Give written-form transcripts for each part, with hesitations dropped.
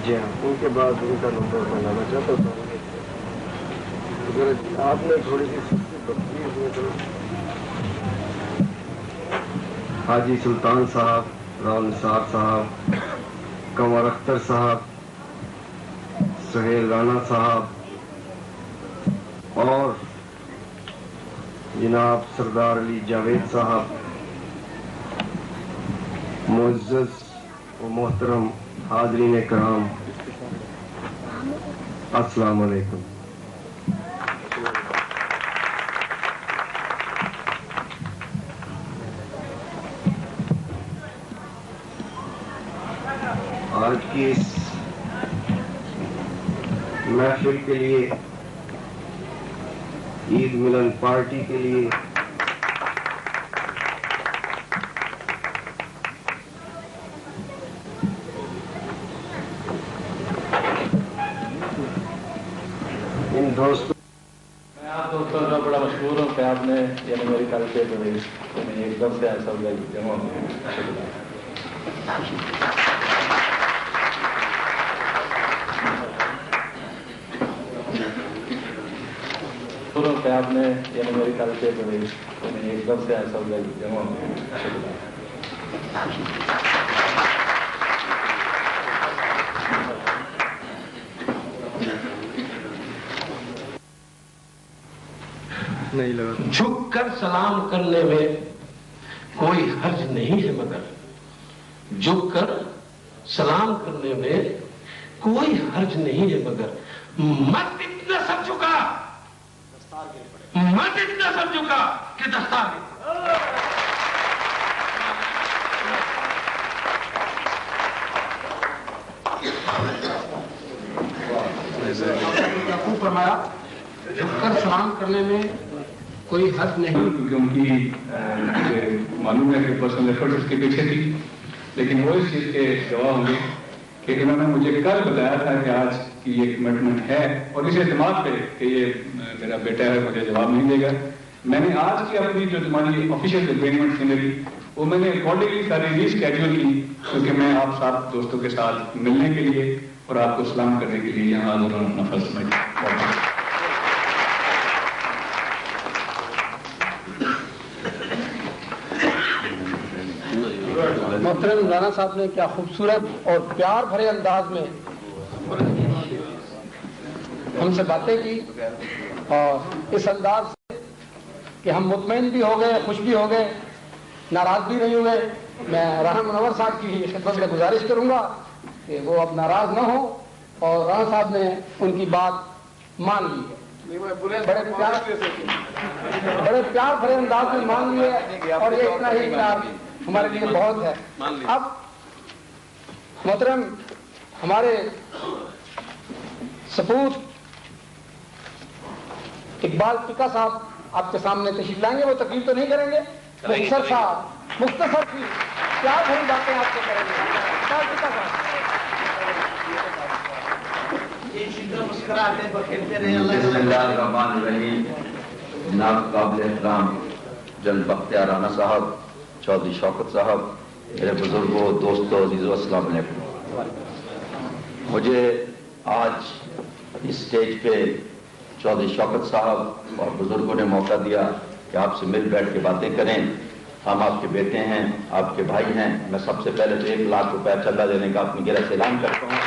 جی ہاں، ان کے بعد ان کا نمبر میں لانا چاہتا تھا. اگر آپ نے تھوڑی سی بخشش میں تو حاجی سلطان صاحب، راؤ نثار صاحب، قمر اختر صاحب، سہیل رانا صاحب اور جناب سردار علی جاوید صاحب، معزز و محترم حاضرین کرام، السلام علیکم. آج کی اس محفل کے لیے، عید ملن پارٹی کے لیے ان دوستوں، میں آپ دوستوں کا بڑا مشہور ہوں کہ آپ نے یعنی میری کل سے ایک دم سے ایسا ہو گیا جمع ہو گیا کہ آپ نے یعنی میری کل سے ایک دم سے ایسا ہو گیا جمع ہو گیا نہیں لگا. جھک کر سلام کرنے میں کوئی حرج نہیں ہے، مگر جھک کر سلام کرنے میں کوئی حرج نہیں ہے، مگر مت اتنا سر جھکا، مت اتنا سر جھکا کہ دستار فرمایا. جھک کر سلام کرنے میں کوئی حد نہیں، کیونکہ معلوم ہے کہ پرسنل ایفرٹ اس کے پیچھے تھی، لیکن وہ اس چیز کے گواہ ہوں گے کہ انہوں نے مجھے کل بتایا تھا کہ آج کی یہ کمٹمنٹ ہے، اور اس اعتماد پہ کہ یہ میرا بیٹا ہے مجھے جواب نہیں دے گا، میں نے آج کی اپنی جو تمہاری آفیشیل اگریمنٹ تھی میری، وہ میں نے اکارڈنگلی ساری ریسکیڈول کی، کیونکہ میں آپ سات دوستوں کے ساتھ ملنے کے لیے اور آپ کو سلام کرنے کے لیے یہاں حاضر ہوں. اپنا فرض سمجھتا ہوں. محترم رانا صاحب نے کیا خوبصورت اور پیار بھرے انداز میں ہم سے باتیں کی، اور اس انداز سے کہ ہم مطمئن بھی ہو گئے، خوش بھی ہو گئے، ناراض بھی نہیں ہوئے. میں رانا منور صاحب کی خدمت میں گزارش کروں گا کہ وہ اب ناراض نہ ہوں، اور رانا صاحب نے ان کی بات مان لی ہے، بڑے پیار بھرے انداز میں مان لی ہے، اور یہ اتنا ہی پیار ہمارے لیے بہت ہے. اب محترم ہمارے سپوت اقبال ٹکا صاحب آپ کے سامنے تشریف لائیں گے. وہ تقریر تو نہیں کریں گے، مختصر صاحب مختصر سی پیار بھری باتیں آپ سے کریں گے. اقبال ٹکا صاحب. بسم اللہ الرحمن الرحیم. جناب قابل احترام جنرل بختیار رانا صاحب، چودھری شوکت صاحب، میرے بزرگوں، دوستوں، عزیزوں، السلام علیکم. مجھے آج اس اسٹیج پہ چودھری شوکت صاحب اور بزرگوں نے موقع دیا کہ آپ سے مل بیٹھ کے باتیں کریں. ہم آپ کے بیٹے ہیں، آپ کے بھائی ہیں. میں سب سے پہلے تو 1 لاکھ روپے چندہ دینے کا اپنی گرہ سے اعلان کرتا ہوں.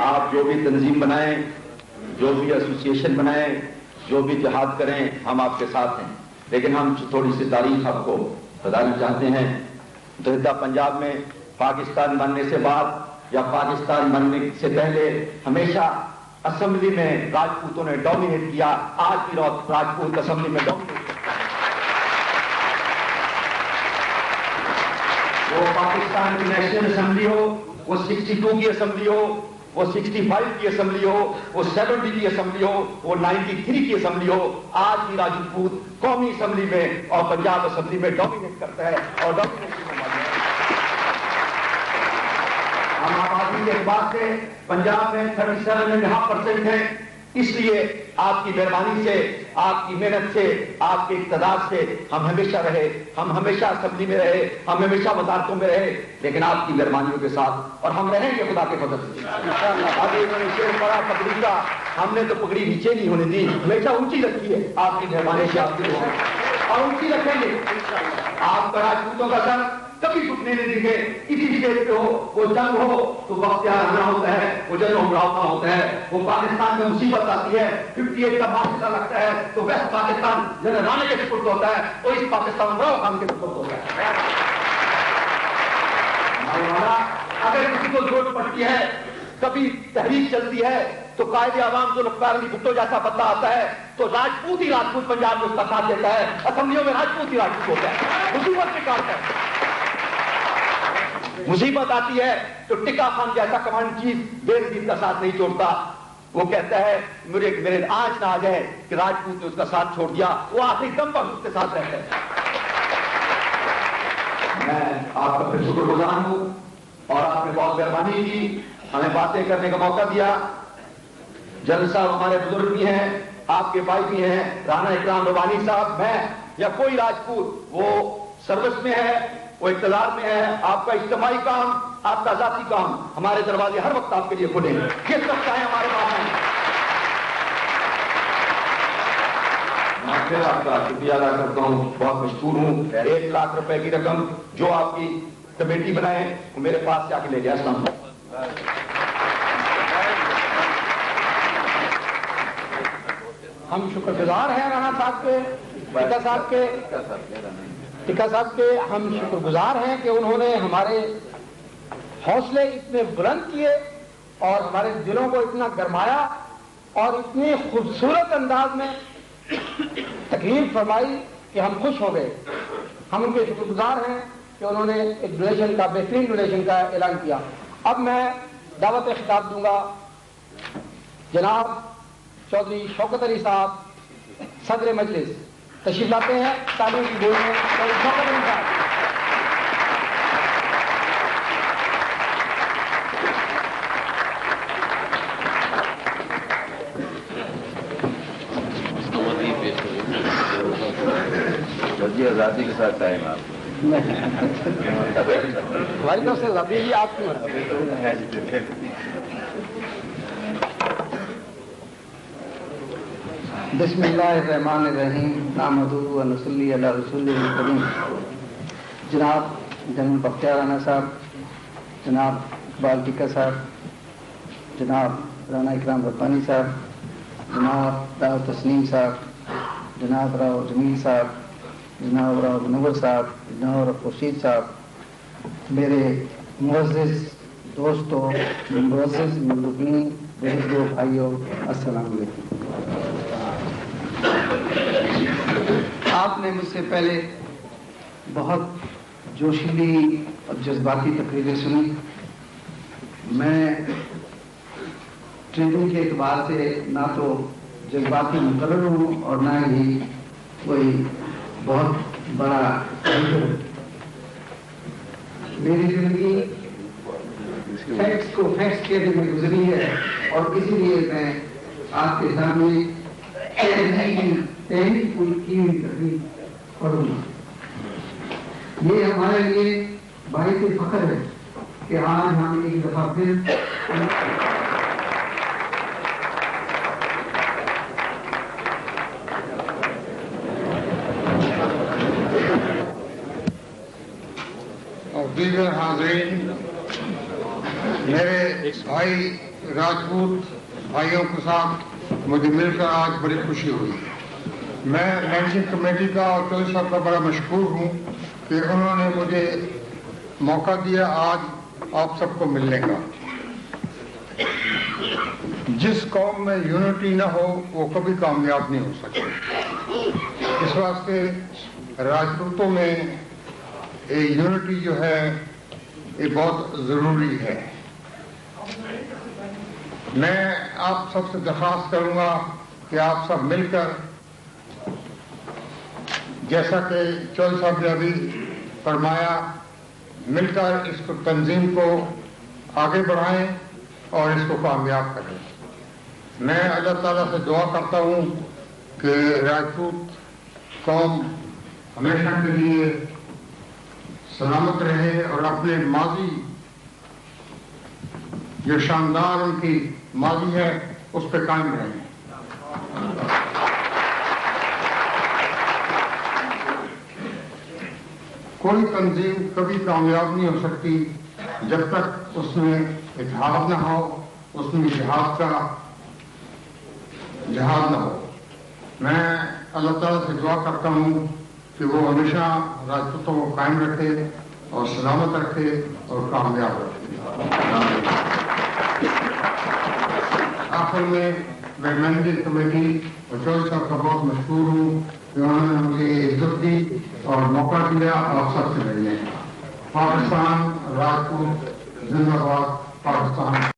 آپ جو بھی تنظیم بنائیں، جو بھی ایسوسیشن بنائیں، جو بھی جہاد کریں، ہم آپ کے ساتھ ہیں. لیکن ہم تھوڑی سی تاریخ آپ کو بتانا چاہتے ہیں. متحدہ پنجاب میں پاکستان بننے سے بعد یا پاکستان بننے سے پہلے ہمیشہ اسمبلی میں راجپوتوں نے ڈومینیٹ کیا. آج بھی راجپوت اسمبلی میں ڈومینیٹ کیا. وہ پاکستان کی نیشنل اسمبلی ہو، وہ 62 کی اسمبلی ہو، وہ 65 کی اسمبلی ہو، وہ 70 کی اسمبلی ہو، وہ 93 کی اسمبلی ہو، آج بھی راجپوت قومی اسمبلی میں اور پنجاب اسمبلی میں ڈومینیٹ کرتا ہے. اور ڈومینیٹ ہم آبادی ڈیموگرافی کے اعتبار سے پنجاب میں 37.5% ہے. اس لیے آپ کی مہربانی سے، آپ کی محنت سے، آپ کے اقتدار سے ہم ہمیشہ رہے، ہم ہمیشہ اسمبلی میں رہے، ہم ہمیشہ وزارتوں میں رہے، لیکن آپ کی مہربانیوں کے ساتھ، اور ہم رہیں گے خدا کے فضل سے. ابھی انہوں نے شیر پڑا پگڑی کا، ہم نے تو پگڑی نیچے نہیں ہونے دی، ہمیشہ اونچی رکھی ہے. آپ کی مہربانی سے آپ کی اور اونچی رکھیں گے. آپ کا راجپوتوں کا سر کبھی جھکنے نہیں دیں گے. اسی اسٹیج پہ ہو، وہ جنگ ہو تو بختیار آنا ہوتا ہے، وہ جنگ عمراؤنا ہوتا ہے. وہ پاکستان میں مصیبت آتی ہے، 58 کا معاہدہ لگتا ہے تو ویسٹ پاکستان جنرل رانے کے سپرد ہوتا ہے، تو اس پاکستان عمراؤ خان کے سپرد ہوتا ہے. اگر کسی کو ضرورت پڑتی ہے، کبھی تحریک چلتی ہے تو قائد عوام ذوالفقار علی بھٹو جیسا بندہ آتا ہے تو راجپوت ہی راجپوت پنجاب میں اس کا ساتھ دیتا ہے. اسمبلیوں میں راجپوت ہی راجپوت ہوتا ہے، حکومت نکالتا ہے. مصیبت آتی ہے تو ٹکا خان جیسا کمانڈ چیف بے نظیر کا ساتھ نہیں چھوڑتا. وہ کہتا ہے میرے آنچ نہ آ جائے کہ راجپوت نے اس کا ساتھ چھوڑ دیا، وہ آخری دم پر اس کے ساتھ رہتا ہے. میں آپ کا پھر شکر گزار ہوں، اور آپ نے بہت مہربانی کی، ہمیں باتیں کرنے کا موقع دیا. جنرل صاحب ہمارے بزرگ بھی ہیں، آپ کے بھائی بھی ہیں، رانا اکرام روانی صاحب، میں یا کوئی راجپوت، وہ سروس میں ہے، وہ اقتدار میں ہے. آپ کا اجتماعی کام، آپ کا ذاتی کام، ہمارے دروازے ہر وقت آپ کے لیے کھلے ہیں. کس وقت چاہے ہمارے پاس ہیں. میں پھر آپ کا شکریہ ادا کرتا ہوں، بہت مشکور ہوں. 1 لاکھ روپے کی رقم جو آپ کی کمیٹی بنائے وہ میرے پاس جا کے لے گیا. السلام علیکم. ہم شکر گزار ہیں رانا صاحب کے، ٹکا صاحب کے. ہم شکر گزار ہیں کہ انہوں نے ہمارے حوصلے اتنے بلند کیے اور ہمارے دلوں کو اتنا گرمایا اور اتنی خوبصورت انداز میں تقریر فرمائی کہ ہم خوش ہو گئے. ہم ان کے شکر گزار ہیں کہ انہوں نے ایک ڈونیشن کا، بہترین ڈونیشن کا اعلان کیا. اب میں دعوت خطاب دوں گا جناب چودھری شوکت علی صاحب، صدر مجلس تشریف لاتے ہیں. تعلیم کی گود میں چودھری شوکت علی صاحب. آزادی کے ساتھ ٹائم آپ ہماری طرف سے لبی بھی آپ کی بسم اللہ الرحمن الرحیم. نحمدہ و نصلی علی رسول الکریم. جناب جنرل بختیار رانا صاحب، جناب اقبال ٹکا صاحب، جناب رانا اکرام ربانی صاحب، جناب راؤ تسنیم صاحب، جناب راؤ جمیل صاحب، جناب راؤ منور صاحب، جناب راؤ خورشید صاحب، میرے معزز دوستوں، معزز مندوبین، بزرگوں، بھائیوں، السلام علیکم. آپ نے مجھ سے پہلے بہت جوشیلی اور جذباتی تقریریں سنی. میں ٹریننگ کے اعتبار سے نہ تو جذباتی مقرر ہوں اور نہ ہی کوئی بہت بڑا ریڈر. میری زندگی فیکٹس کو فیکٹس کے میں گزری ہے اور اسی لیے میں آپ کے سامنے تحریک پوری کی ہوئی تقریر پڑھوں گا. یہ ہمارے لیے باعث فخر ہے کہ آج ہم ایک دفعہ پھر اور دیگر حاضرین، میرے بھائی راجپوت بھائیوں کے ساتھ مجھے مل کر آج بڑی خوشی ہوئی. میں مینیجنگ کمیٹی کا اور چودھری صاحب کا بڑا مشکور ہوں کہ انہوں نے مجھے موقع دیا آج آپ سب کو ملنے کا. جس قوم میں یونٹی نہ ہو وہ کبھی کامیاب نہیں ہو سکتی. اس واسطے راجپوتوں میں یونٹی جو ہے یہ بہت ضروری ہے. میں آپ سب سے درخواست کروں گا کہ آپ سب مل کر، جیسا کہ چودھری صاحب نے ابھی فرمایا، مل کر اس کو تنظیم کو آگے بڑھائیں اور اس کو کامیاب کریں. میں اللہ تعالیٰ سے دعا کرتا ہوں کہ راجپوت قوم ہمیشہ کے لیے سلامت رہے اور اپنے ماضی جو شاندار ان کی ماضی ہے اس پہ قائم رہیں. کوئی تنظیم کبھی کامیاب نہیں ہو سکتی جب تک اس میں اتحاد نہ ہو، اس میں جہاد نہ ہو. میں اللہ تعالیٰ سے دعا کرتا ہوں کہ وہ ہمیشہ راجپوتوں کو قائم رکھے اور سلامت رکھے اور کامیاب رکھے. آخر میں مینجنگ کمیٹی اور چودھری صاحب کا بہت مشکور ہوں کہ انہوں نے مجھے عزت دی اور موقع دیا آپ سب سے ملنے. پاکستان راجپوت زندہ باد. پاکستان.